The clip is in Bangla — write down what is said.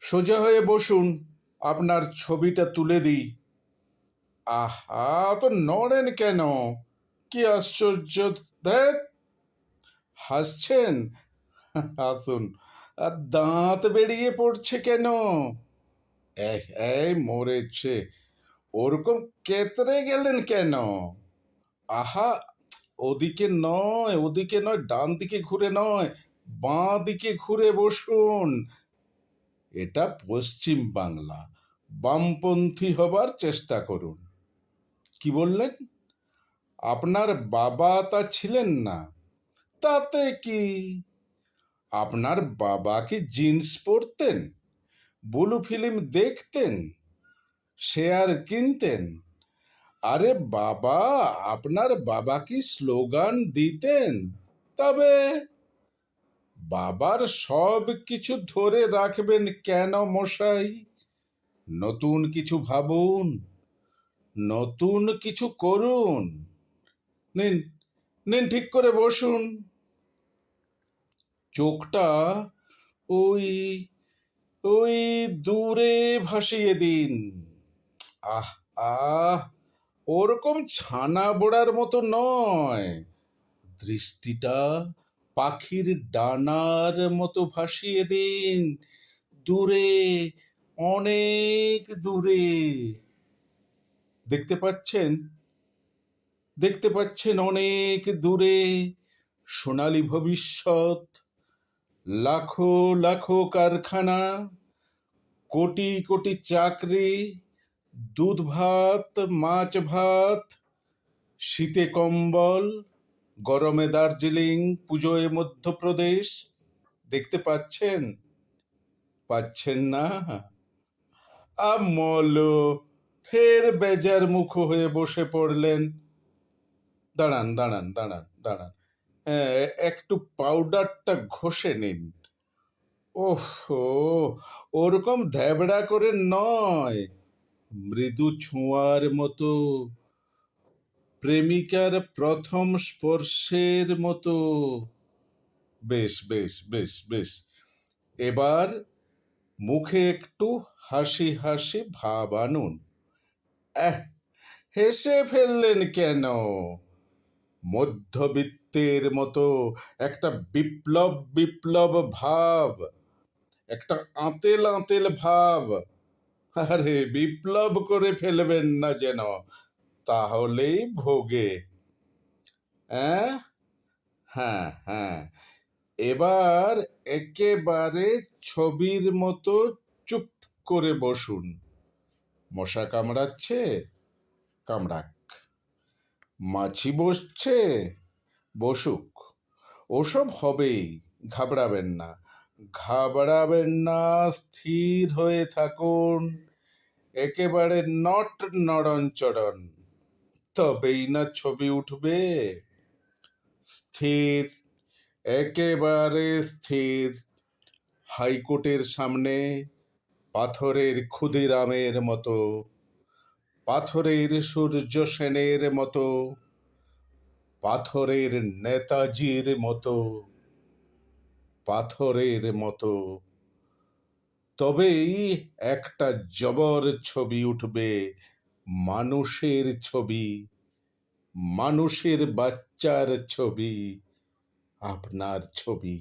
সোজা হয়ে বসুন, আপনার ছবিটা তুলে দিই। আহা, তো নড়েন কেন? কি আশ্চর্য! ধ্যাৎ, হাসছেন? হাসুন। আর দাঁত বেরিয়ে পড়ছে কেন? এই এই মরেছে! ওরকম কেতরে গেলেন কেন? আহা, ওদিকে নয়, ওদিকে নয়, ডান দিকে ঘুরে নয়, বাঁ দিকে ঘুরে বসুন। এটা পশ্চিম বাংলা, বামপন্থী হবার চেষ্টা করুন। কি বললেন? আপনার বাবা তা ছিলেন না? তাতে কি? আপনার বাবা কি জিন্স পরতেন, ব্লু ফিল্ম দেখতেন, শেয়ার কিনতেন? আরে বাবা, আপনার বাবা কি স্লোগান দিতেন? তবে বাবার সব কিছু ধরে রাখবেন কেন মশাই? নতুন কিছু ভাবুন, নতুন কিছু করুন। নিন, নিন, ঠিক করে বসুন। চোখটা ওই ওই দূরে ভাসিয়ে দিন। আহ আহ, ওরকম ছানা বোড়ার মতো নয়, দৃষ্টিটা পাখির ডানার মতো ভাসিয়ে দিন। দূরে, অনেক দূরে। দেখতে পাচ্ছেন? দেখতে পাচ্ছেন অনেক দূরে সোনালী ভবিষ্যৎ, লাখো লাখো কারখানা, কোটি কোটি চাকরি, দুধ ভাত, মাছ ভাত, শীতে কম্বল, গরমে দার্জিলিং, পুজোয় মধ্যপ্রদেশ। দেখতে পাচ্ছেন? পাচ্ছেন না? আমলো, ফের বেজার মুখ হয়ে বসে পড়লেন। দাঁড়ান, দাঁড়ান, দাঁড়ান, দাঁড়ান। একটু পাউডারটা ঘষে নিন। ওহো, ওরকম ধ্যাবড়া করে নয়, মৃদু ছোঁয়ার মতো, প্রেমিকার প্রথম স্পর্শের মতো। বেশ, বেশ, বেশ, বেশ। এবার মুখে একটু হাসি হাসি ভাব আনুন। আহ, হেসে ফেললেন কেন? মধ্যবিত্তের মতো একটা বিপ্লব বিপ্লব ভাব, একটা আঁতেল আঁতেল ভাব। আরে বিপ্লব করে ফেলবেন না যেন, তাহলেই ভোগে। হ্যাঁ, হ্যাঁ, হ্যাঁ। এবার একেবারে ছবির মতো চুপ করে বসুন। মশা কামড়াচ্ছে? কামড়াক। মাছি বসছে? বসুক। ওসব হবেই, ঘাবড়াবেন না, ঘাবড়াবেন না। স্থির হয়ে থাকুন, একেবারে নট নড়নচড়ন, তবেই না ছবি উঠবে। স্থির, একেবারে স্থির। হাইকোর্টের সামনে পাথরের ক্ষুদিরামের মতো, পাথরের সূর্য সেনের মতো, পাথরের নেতাজির মতো, পাথরের মতো। তবেই একটা জবর ছবি উঠবে, মানুষের ছবি, মানুষের বাচ্চার ছবি, আপনার ছবি।